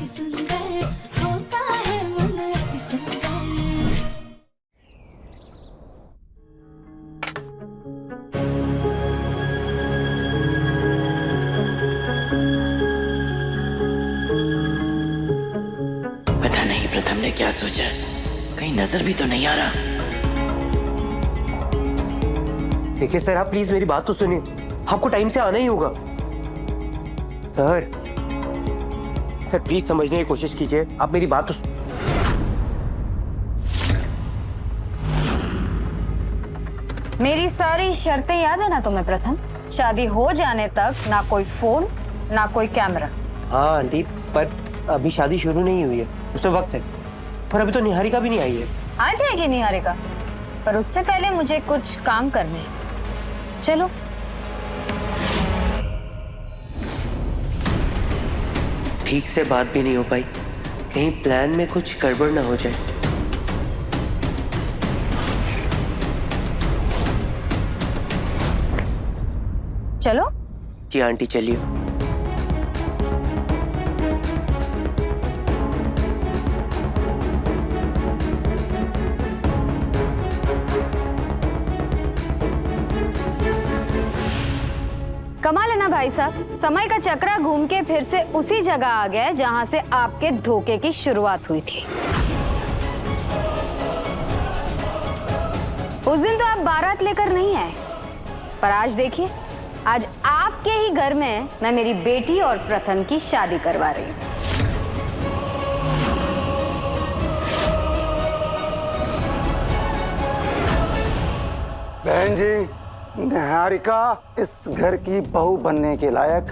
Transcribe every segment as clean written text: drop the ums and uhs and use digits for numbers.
अति सुंदर होता है मन अति सुंदर। पता नहीं प्रथम ने क्या सोचा, कहीं नजर भी तो नहीं आ रहा। देखिए सर, आप प्लीज मेरी बात तो सुनिए, आपको टाइम से आना ही होगा। सर सर प्लीज समझने की कोशिश कीजिए, आप मेरी बात तो मेरी सारी शर्तें याद है ना तुम्हें प्रथम? शादी हो जाने तक ना कोई फोन ना कोई कैमरा। हाँ आंटी, पर अभी शादी शुरू नहीं हुई है, उसमें वक्त है। पर अभी तो निहारिका भी नहीं आई है। आ जाएगी निहारिका, पर उससे पहले मुझे कुछ काम करने हैं। चलो। ठीक से बात भी नहीं हो पाई, कहीं प्लान में कुछ गड़बड़ ना हो जाए। चलो। जी आंटी चलिए। कमाल है ना भाई साहब, समय का चक्रा घूम के फिर से उसी जगह आ गया है जहां से आपके धोखे की शुरुआत हुई थी। उस दिन तो आप बारात लेकर नहीं आए, पर आज देखिए, आज आपके ही घर में मैं मेरी बेटी और प्रथम की शादी करवा रही हूँ। बहन जी, निहारिका इस घर की बहू बनने के लायक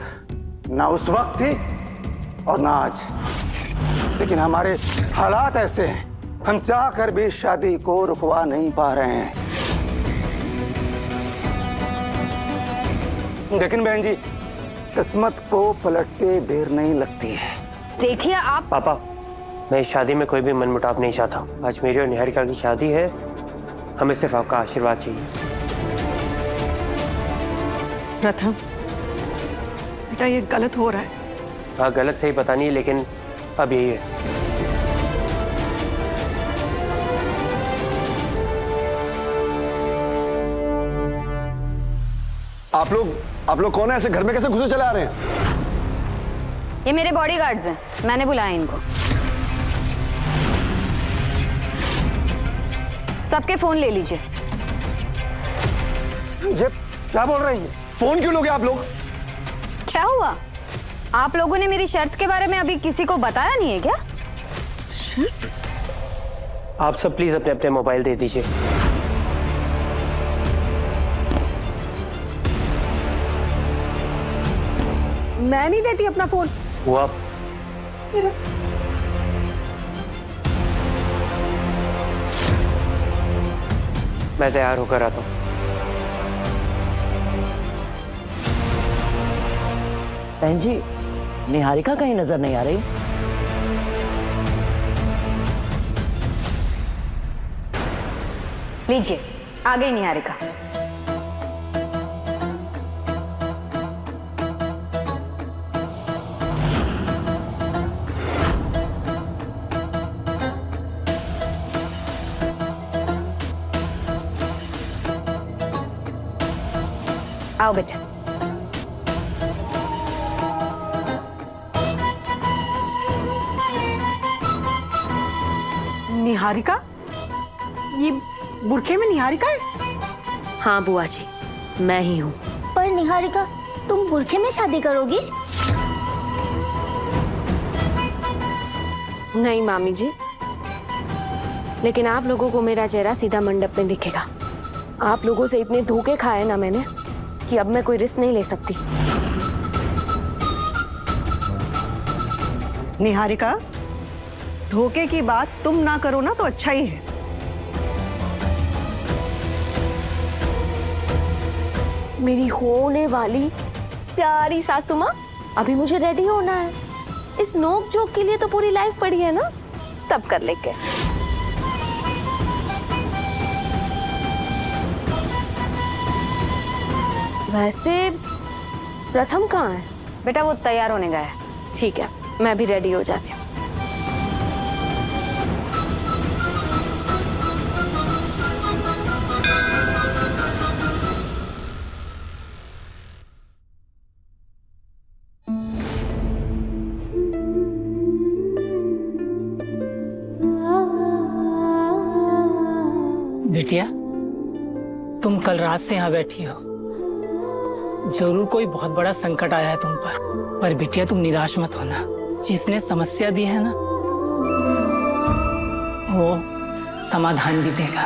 ना उस वक्त थी और ना आज, लेकिन हमारे हालात ऐसे हैं, हम चाहकर भी शादी को रुकवा नहीं पा रहे हैं। लेकिन बहन जी, किस्मत को पलटते देर नहीं लगती है। देखिए आप। पापा, मैं इस शादी में कोई भी मनमुटाव नहीं चाहता। आज मेरी और निहारिका की शादी है, हमें सिर्फ आपका आशीर्वाद चाहिए। प्रथम, बेटा ये गलत हो रहा है। हाँ गलत सही पता नहीं, लेकिन अब यही है। आप लोग कौन है? ऐसे घर में कैसे घुसे चले आ रहे हैं? ये मेरे बॉडीगार्ड्स हैं, मैंने बुलाया इनको। सबके फोन ले लीजिए। ये क्या बोल रहे हैं? फोन क्यों लोगे आप लोग? क्या हुआ? आप लोगों ने मेरी शर्त के बारे में अभी किसी को बताया नहीं है क्या? शर्त? आप सब प्लीज अपने अपने मोबाइल दे दीजिए। मैं नहीं देती अपना फोन। वो आप मैं तैयार होकर आता हूँ। बहन जी, निहारिका कहीं नजर नहीं आ रही। लीजिए, आ गई निहारिका। आओ बेटा। निहारिका? ये बुरखे में निहारिका है? हाँ बुआ जी, मैं ही हूँ। पर निहारिका, तुम बुरखे में शादी करोगी? नहीं मामी जी, लेकिन आप लोगों को मेरा चेहरा सीधा मंडप में दिखेगा। आप लोगों से इतने धोखे खाए ना मैंने कि अब मैं कोई रिस्क नहीं ले सकती। निहारिका, धोखे की बात तुम ना करो ना तो अच्छा ही है। मेरी होने वाली प्यारी सासू माँ, अभी मुझे रेडी होना है। इस नोक जोक के लिए तो पूरी लाइफ पड़ी है ना, तब कर लेके। वैसे प्रथम कहाँ है? बेटा वो तैयार होने गया है। ठीक है, मैं भी रेडी हो जाती हूँ। बिटिया, तुम कल रात से यहाँ बैठी हो। जरूर कोई बहुत बड़ा संकट आया है तुम पर बिटिया तुम निराश मत होना। जिसने समस्या दी है ना, वो समाधान भी देगा।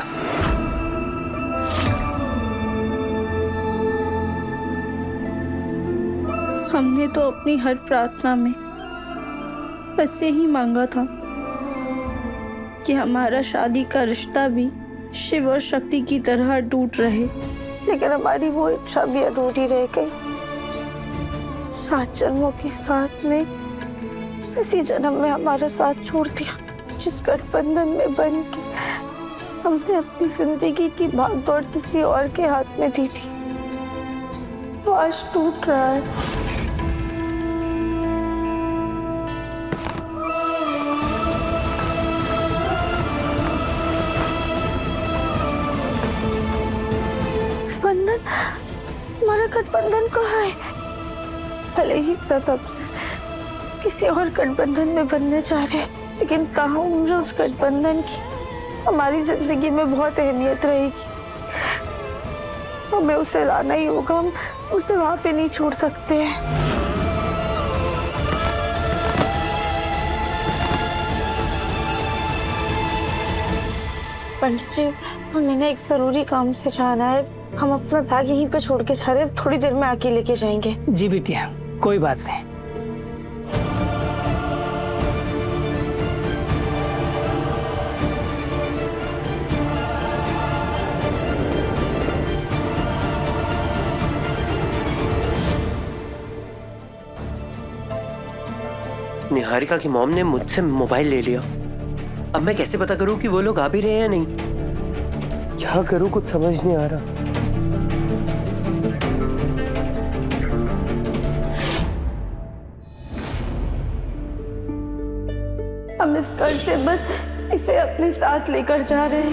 हमने तो अपनी हर प्रार्थना में बस यही मांगा था कि हमारा शादी का रिश्ता भी शिव और शक्ति की तरह टूट रहे, लेकिन हमारी वो इच्छा भी अधूरी रह गई। 7 जन्मों के साथ में इसी जन्म में हमारा साथ छोड़ दिया। जिस गठबंधन में बन के हमने अपनी जिंदगी की भागदौड़ किसी और के हाथ में दी थी, वो आज टूट रहा है। हमारा गठबंधन कहाँ है? भले ही प्रताप से किसी और गठबंधन में बनने जा रहे हैं, लेकिन कहाँ उम्र उस गठबंधन की हमारी जिंदगी में बहुत अहमियत रहेगी। हमें उसे लाना ही होगा, हम उसे वहां पे नहीं छोड़ सकते हैं। पंडित जी, हमें एक जरूरी काम से जाना है। हम अपना बैग यहीं पे छोड़ के जा रहे हैं, थोड़ी देर में आके लेके जाएंगे। जी बिटिया, कोई बात नहीं। निहारिका की मॉम ने मुझसे मोबाइल ले लिया। अब मैं कैसे पता करूं कि वो लोग आ भी रहे हैं या नहीं? क्या करूं, कुछ समझ नहीं आ रहा। हम इस घर से बस इसे अपने साथ लेकर जा रहे हैं।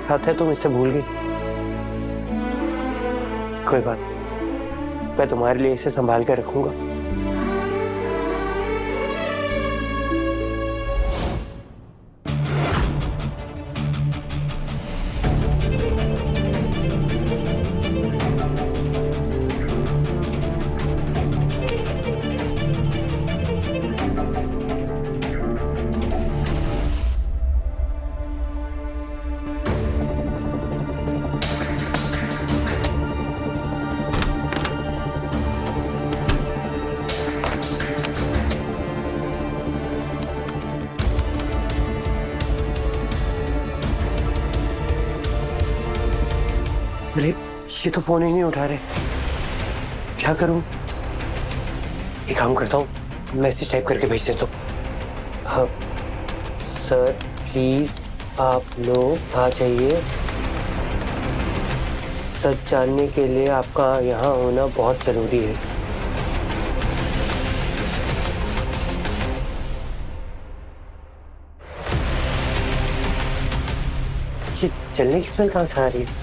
बात है तुम इससे भूल गई। कोई बात नहीं, मैं तुम्हारे लिए इसे संभाल कर रखूंगा। अरे ये तो फोन ही नहीं उठा रहे, क्या करूं? एक काम करता हूँ, मैसेज टाइप करके भेज देता हूँ। हाँ सर, प्लीज आप लोग आ जाइए। सच जानने के लिए आपका यहाँ होना बहुत जरूरी है। ये जलने की स्मेल कहाँ से आ रही है?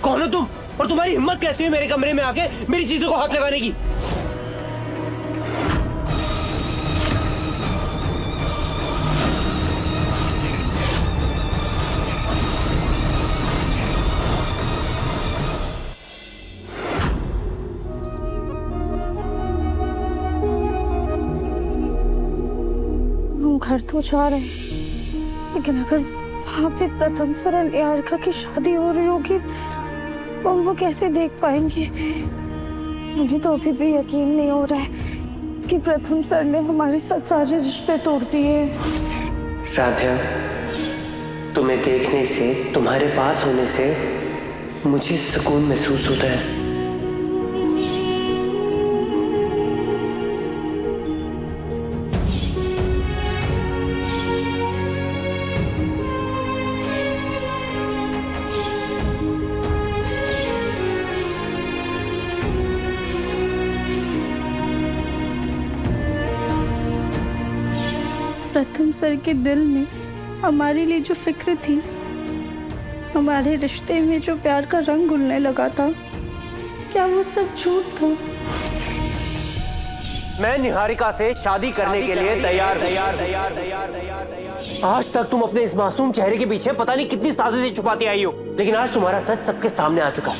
कौन हो तुम, और तुम्हारी हिम्मत कैसी है मेरे कमरे में आके मेरी चीजों को हाथ लगाने की? हम घर तो जा रहे हैं, लेकिन अगर वहां पे प्रथम सर और निहारिका की शादी हो रही होगी, हम वो कैसे देख पाएंगे? मुझे तो अभी भी यकीन नहीं हो रहा है कि प्रथम सर ने हमारे साथ सारे रिश्ते तोड़ दिए। राध्या, तुम्हें देखने से, तुम्हारे पास होने से मुझे सुकून महसूस होता है। प्रथम सर के दिल में हमारे लिए जो फिक्र थी, हमारे रिश्ते में जो प्यार का रंग घुलने लगा था, क्या वो सब झूठ था? मैं निहारिका से शादी करने के लिए तैयार। आज तक तुम अपने इस मासूम चेहरे के पीछे पता नहीं कितनी साजिशें छुपाती आई हो, लेकिन आज तुम्हारा सच सबके सामने आ चुका है।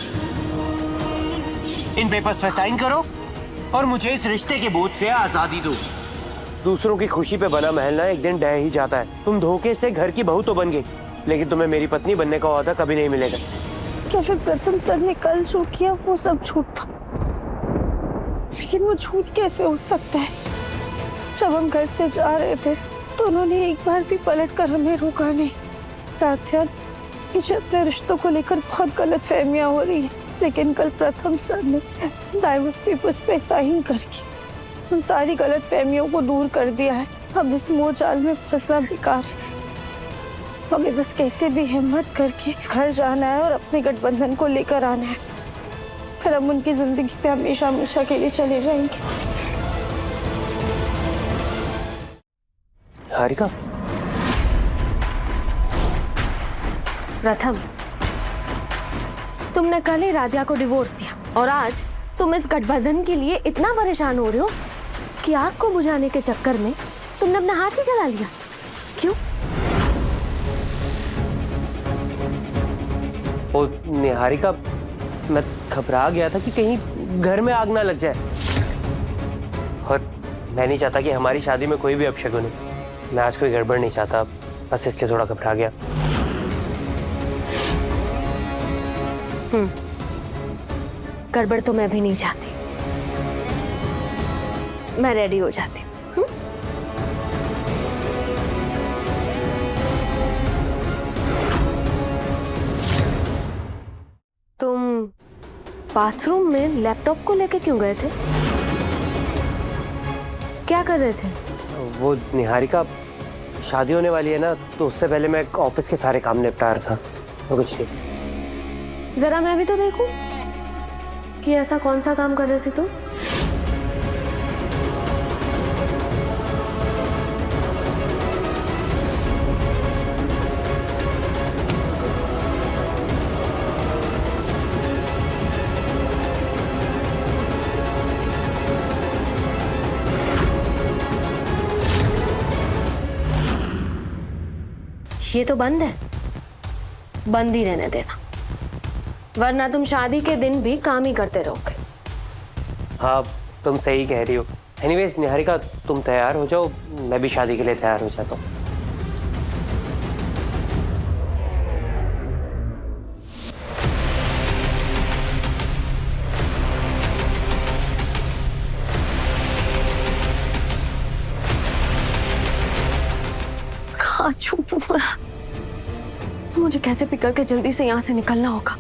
इन पेपर्स पे साइन करो और मुझे इस रिश्ते के बोझ से आजादी दो। दूसरों की खुशी पे बना महल ना एक दिन ढह ही जाता है। तुम धोखे से घर की बहू तो बन गई, लेकिन तुम्हें मेरी पत्नी बनने का वादा कभी नहीं मिलेगा। क्या फिर प्रथम सर ने कल जो किया वो सब झूठ था? लेकिन वो झूठ कैसे हो सकता है? जब हम घर से जा रहे थे तो उन्होंने एक बार भी पलट कर हमें रोका नहीं। राध्या, मुझे अपने रिश्तों को लेकर बहुत गलत फहमियां हो रही है, लेकिन कल प्रथम सर ने डाइवोर्स पेपर्स पे साइन करके उन सारी गलत फहमियों को दूर कर दिया है। अब इस मोह जाल में फंसना बेकार है। हमें बस कैसे भी हिम्मत करके घर जाना है और अपने गठबंधन को लेकर आना है। फिर हम उनकी जिंदगी से हमेशा हमेशा के लिए चले जाएंगे। हारिका, प्रथम, तुमने कल ही राधिया को डिवोर्स दिया और आज तुम इस गठबंधन के लिए इतना परेशान हो रहे हो कि आग को बुझाने के चक्कर में तुमने अपना हाथ ही जला लिया। क्यों? ओ निहारिका, मैं घबरा गया था कि कहीं घर में आग ना लग जाए, और मैं नहीं चाहता कि हमारी शादी में कोई भी अपशगुन हो। मैं आज कोई गड़बड़ नहीं चाहता, बस इसलिए थोड़ा घबरा गया। गड़बड़ तो मैं भी नहीं चाहती। मैं रेडी हो जाती हूँ। तुम बाथरूम में लैपटॉप को लेके क्यों गए थे? क्या कर रहे थे? वो निहारिका, शादी होने वाली है ना, तो उससे पहले मैं ऑफिस के सारे काम निपटा रहा था। वो कुछ नहीं। जरा मैं भी तो देखूं कि ऐसा कौन सा काम कर रहे थे तुम। ये तो बंद है, बंद ही रहने देना, वरना तुम शादी के दिन भी काम ही करते रहोगे। हाँ, तुम सही कह रही हो। एनीवेज निहारिका, तुम तैयार हो जाओ, मैं भी शादी के लिए तैयार हो जाता हूँ। कहाँ छुपूं मैं? मुझे कैसे भी करके जल्दी से यहाँ से निकलना होगा।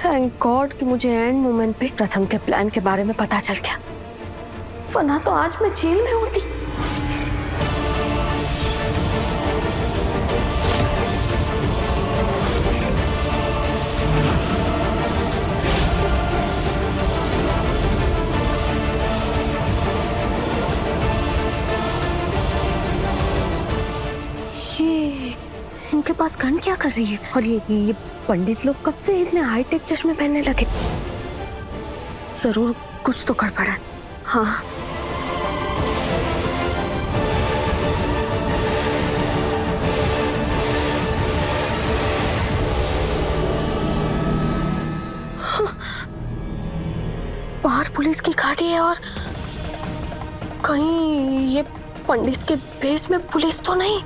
थैंक गॉड कि मुझे एंड मोमेंट पे प्रथम के प्लान के बारे में पता चल गया, वरना तो आज मैं जेल में होती। इनके पास गन क्या कर रही है? और ये पंडित लोग कब से इतने हाईटेक चश्मे पहनने लगे? जरूर कुछ तो गड़बड़ है। हाँ, बाहर पुलिस की गाड़ी है और कहीं ये पंडित के भेस में पुलिस तो नहीं?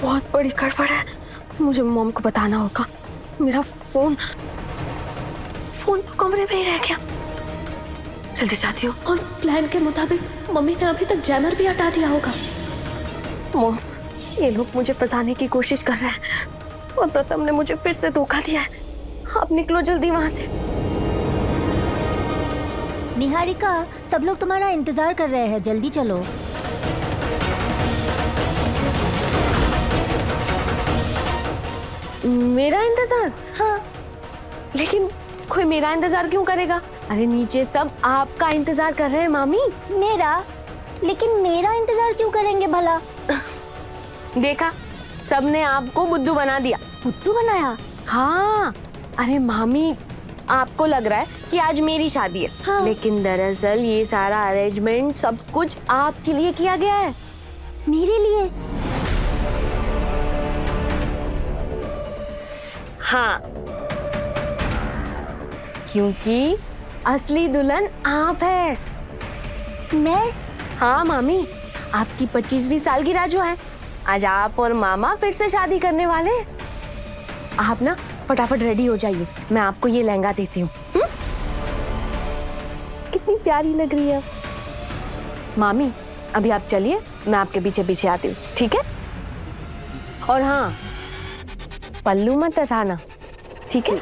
बहुत बड़ी गड़बड़ है। मुझे मॉम को बताना होगा। मेरा फोन तो कमरे में ही रह गया। जल्दी जाती हूँ। और प्लान के मुताबिक मम्मी ने अभी तक जैमर भी हटा दिया होगा। मॉम, ये लोग मुझे फंसाने की कोशिश कर रहे हैं और प्रथम ने मुझे फिर से धोखा दिया है। आप निकलो जल्दी वहां से। निहारिका, सब लोग तुम्हारा इंतजार कर रहे हैं, जल्दी चलो। मेरा इंतजार? हाँ। लेकिन कोई मेरा इंतजार क्यों करेगा? अरे नीचे सब आपका इंतजार कर रहे हैं मामी। मेरा? लेकिन मेरा इंतजार क्यों करेंगे भला? देखा, सबने आपको बुद्धू बना दिया। बुद्धू बनाया? हाँ, अरे मामी, आपको लग रहा है कि आज मेरी शादी है। हाँ। लेकिन दरअसल ये सारा अरेंजमेंट सब कुछ आपके लिए किया गया है। मेरे लिए? हाँ, क्योंकि असली दुल्हन आप है। मैं? हाँ मामी, आपकी 25वीं सालगिरह जो है, आज आप और मामा फिर से शादी करने वाले हैं। आप ना फटाफट रेडी हो जाइए, मैं आपको ये लहंगा देती हूँ। कितनी प्यारी लग रही है मामी। अभी आप चलिए, मैं आपके पीछे पीछे आती हूँ, ठीक है? और हाँ, पल्लू मत हटाना, ठीक है?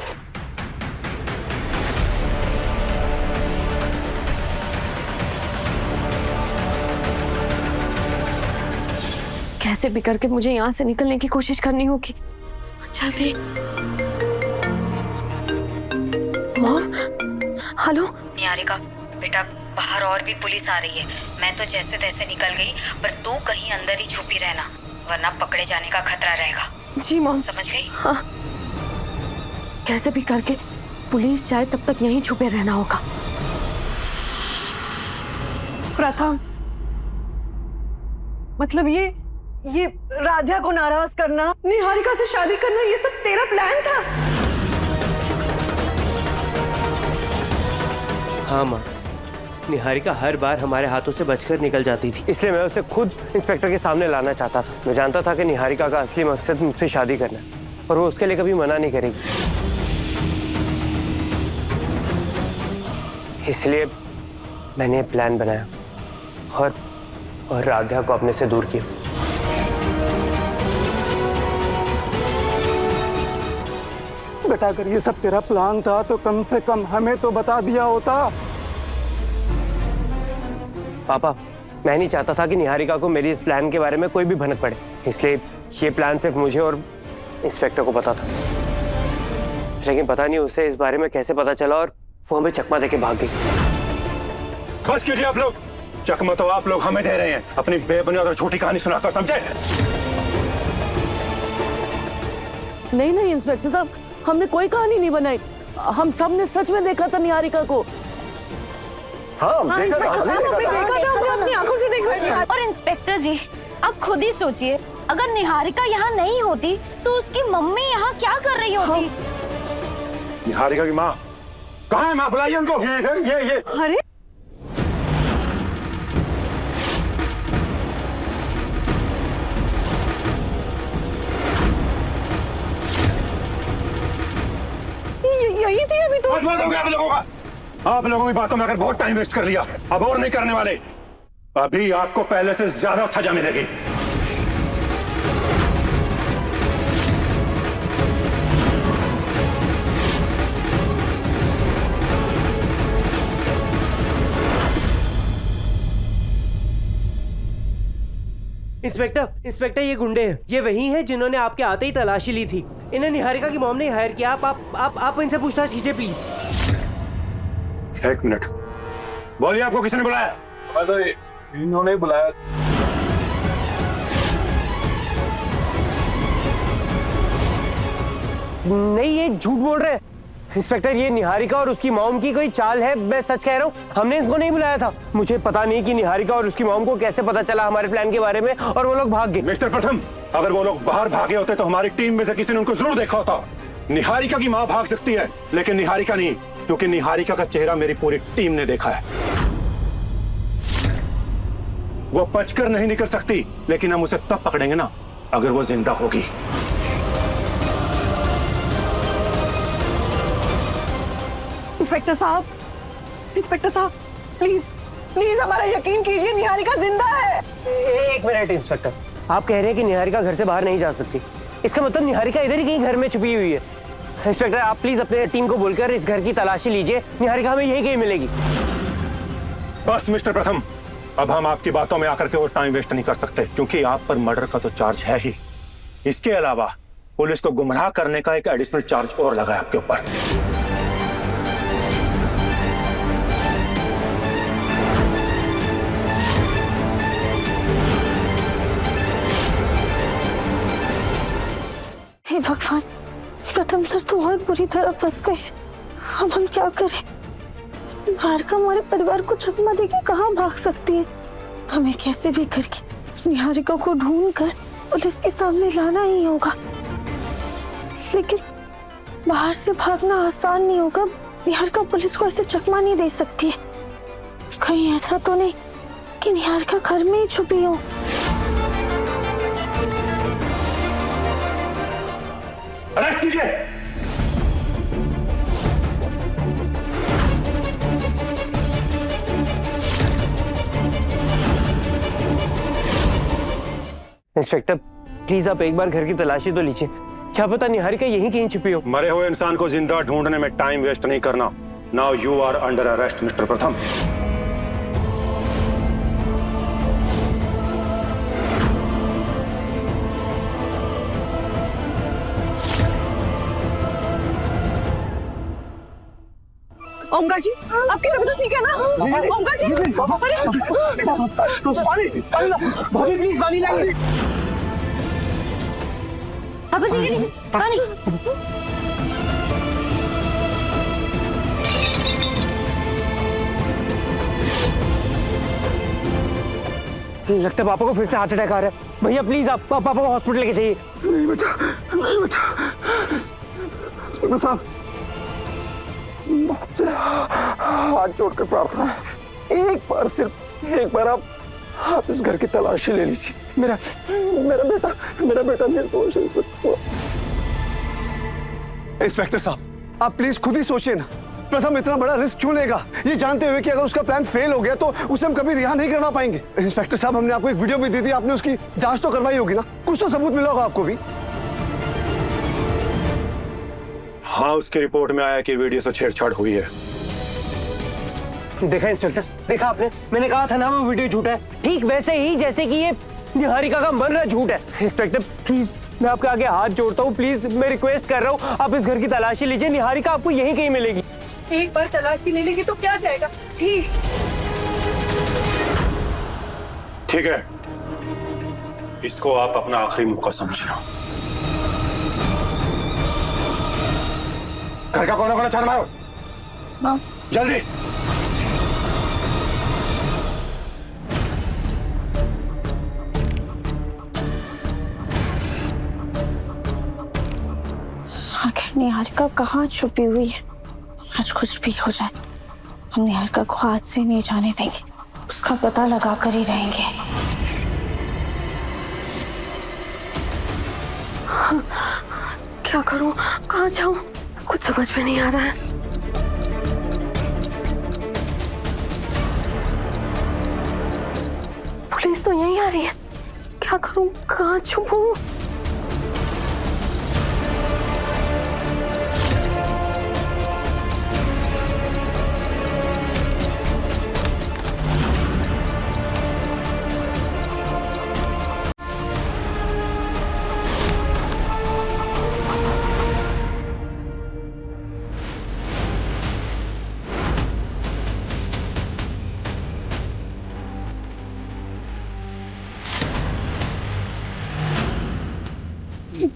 कैसे भी करके मुझे यहाँ से निकलने की कोशिश करनी होगी। जल्दी। Mom, hello. निहारिका, बेटा बाहर और भी पुलिस आ रही है। मैं तो जैसे तैसे निकल गई, पर तू कहीं अंदर ही छुपी रहना, वरना पकड़े जाने का खतरा रहेगा। जी मॉम। समझ गई? हाँ, कैसे भी करके पुलिस जाए तब तक यहीं छुपे रहना होगा। प्रथम, मतलब ये राधा को नाराज करना, निहारिका से शादी करना, ये सब तेरा प्लान था? हाँ माँ, निहारिका हर बार हमारे हाथों से बचकर निकल जाती थी, इसलिए मैं उसे खुद इंस्पेक्टर के सामने लाना चाहता था। मैं जानता था कि निहारिका का असली मकसद मुझसे शादी करना है और वो उसके लिए कभी मना नहीं करेगी। इसलिए मैंने ये प्लान बनाया और राधा को अपने से दूर किया। बेटा, अगर ये सब तेरा प्लान था तो कम से कम हमें तो बता दिया होता। पापा, मैं नहीं चाहता था कि निहारिका को मेरी इस प्लान के बारे में कोई भी भनक पड़े, इसलिए ये प्लान सिर्फ मुझे और इंस्पेक्टर को पता था। लेकिन पता नहीं उसे इस बारे में कैसे पता चला और वो हमें चकमा देके भाग गई। बस कीजिए आप लोग, चकमा तो आप लोग हमें दे रहे हैं अपनी बेबुनियाद और झूठी कहानी सुनाकर, समझे? नहीं इंस्पेक्टर साहब, हमने कोई कहानी नहीं बनाई। हम सब ने सच में देखा था निहारिका को। हाँ, देखा था, हमने अपनी आंखों से देखा। और इंस्पेक्टर जी, आप खुद ही सोचिए, अगर निहारिका यहाँ नहीं होती तो उसकी मम्मी यहाँ क्या कर रही होती? निहारिका की माँ कहाँ है? माँ बुलाइए उनको। ये अरे यही थी अभी तो। बस हो गया आप लोगों का। आप लोगों की बातों में अगर बहुत टाइम वेस्ट कर लिया, अब और नहीं करने वाले। अभी आपको पहले से ज्यादा सजा मिलेगी। इंस्पेक्टर, ये गुंडे हैं। ये वही हैं जिन्होंने आपके आते ही तलाशी ली थी। इन्हें निहारिका की मॉम ने हायर किया। आप इनसे पूछताछ कीजिए प्लीज। एक मिनट, बोलिए आपको किसने बुलाया? इन्होंने बुलाया। नहीं, ये झूठ बोल रहे हैं इंस्पेक्टर। ये निहारिका और उसकी मॉम की कोई चाल है, मैं सच कह रहा हूँ। हमने इनको नहीं बुलाया था। मुझे पता नहीं कि निहारिका और उसकी मॉम को कैसे पता चला हमारे प्लान के बारे में और वो लोग भाग गए। मिस्टर प्रथम, अगर वो लोग बाहर भागे होते तो हमारी टीम में से किसी ने उनको जरूर देखा होता। निहारिका की माँ भाग सकती है, लेकिन निहारिका नहीं, क्योंकि निहारिका का चेहरा मेरी पूरी टीम ने देखा है। वो बचकर नहीं निकल सकती, लेकिन हम उसे तब पकड़ेंगे ना अगर वो जिंदा होगी। इंस्पेक्टर साहब, प्लीज प्लीज हमारा यकीन कीजिए, निहारिका जिंदा है। एक मिनट इंस्पेक्टर, आप कह रहे हैं कि निहारिका घर से बाहर नहीं जा सकती, इसका मतलब निहारिका इधर ही कहीं घर में छुपी हुई है। इंस्पेक्टर आप प्लीज अपने टीम को बोलकर इस घर की तलाशी लीजिए, निहारिका हमें यही कहीं मिलेगी। बस मिस्टर प्रथम, अब हम आपकी बातों में आकर के और टाइम वेस्ट नहीं कर सकते, क्योंकि आप पर मर्डर का तो चार्ज है ही, इसके अलावा पुलिस को गुमराह करने का एक एडिशनल चार्ज और लगा है आपके ऊपर। हे भगवान, प्रथम सर तो बहुत बुरी तरह फंस गए। अब हम क्या करें? निहारिका हमारे परिवार को चकमा देके कहाँ भाग सकती है? हमें कैसे भी करके निहारिका को ढूंढकर पुलिस के सामने लाना ही होगा। लेकिन बाहर से भागना आसान नहीं होगा, निहारिका पुलिस को ऐसे चकमा नहीं दे सकती है। कहीं ऐसा तो नहीं कि निहारिका घर में ही छुपी हो। अरेस्ट कीजिए। इंस्पेक्टर प्लीज आप एक बार घर की तलाशी तो लीजिए, क्या पता निहारिका यहीं कहीं छुपी हो। मरे हुए इंसान को जिंदा ढूंढने में टाइम वेस्ट नहीं करना। Now you are under arrest mister Pratham. Omkar जी, आपकी तबीयत तो ठीक है ना? ओमकार जी, भाभी प्लीज पानी लाइए। पापा जी पानी। लगता है पापा को फिर से हार्ट अटैक आ रहा है। भैया प्लीज आप पापा को हॉस्पिटल लेके जाइए। नहीं बेटा, नहीं बेटा। इंस्पेक्टर साहब, आपसे हाथ जोड़कर प्रार्थना है, एक बार सिर्फ एक बार आप इस घर की तलाशी ले लीजिए। मेरा बेटा निर्दोष है। इंस्पेक्टर साहब, आप प्लीज खुद ही सोचिए ना, प्रथम इतना बड़ा रिस्क क्यों लेगा, ये जानते हुए कि अगर उसका प्लान फेल हो गया तो उसे हम कभी रिहा नहीं करवा पाएंगे। इंस्पेक्टर साहब, हमने आपको एक वीडियो भी दी थी, आपने उसकी जांच तो करवाई होगी ना, कुछ तो सबूत मिला होगा आपको भी। हाँ, उसकी रिपोर्ट में आया कि वीडियो से छेड़छाड़ हुई है। देखा इंस्पेक्टर, देखा आपने, मैंने कहा था ना वो वीडियो झूठा है, ठीक वैसे ही जैसे कि ये निहारिका का मर रहा झूठ है। इंस्पेक्टर प्लीज मैं आपके आगे हाथ जोड़ता हूँ, प्लीज मैं रिक्वेस्ट कर रहा हूँ, आप इस घर की तलाशी लीजिए, निहारिका आपको यहीं कहीं मिलेगी। एक बार तलाशी ले लेगी तो क्या जाएगा, प्लीज। ठीक है, इसको आप अपना आखिरी मौका समझना। घर का कोना कोना छान मारो, जल्दी। आखिर निहारिका कहाँ छुपी हुई है? आज कुछ भी हो जाए, हम निहारिका को हाथ से नहीं जाने देंगे, उसका पता लगा कर ही रहेंगे। क्या करूं, कहाँ जाऊं, कुछ समझ में नहीं आ रहा है। पुलिस तो यहीं आ रही है, क्या करूं, कहाँ छुपूं?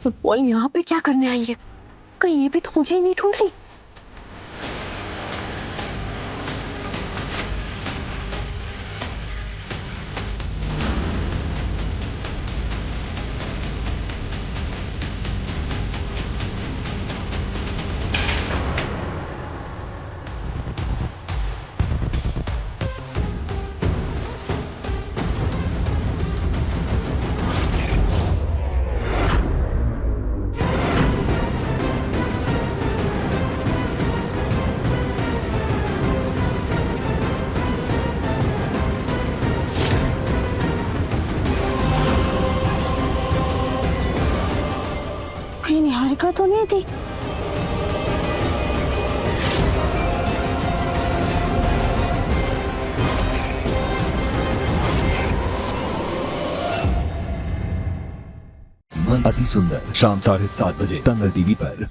फुटबॉल यहाँ पे क्या करने आई है? कहीं ये भी तो मुझे ही नहीं ढूंढ रही। कहीं निहारिका तो नहीं थी? मन अति सुंदर शाम 7:30 बजे दंगल टीवी पर।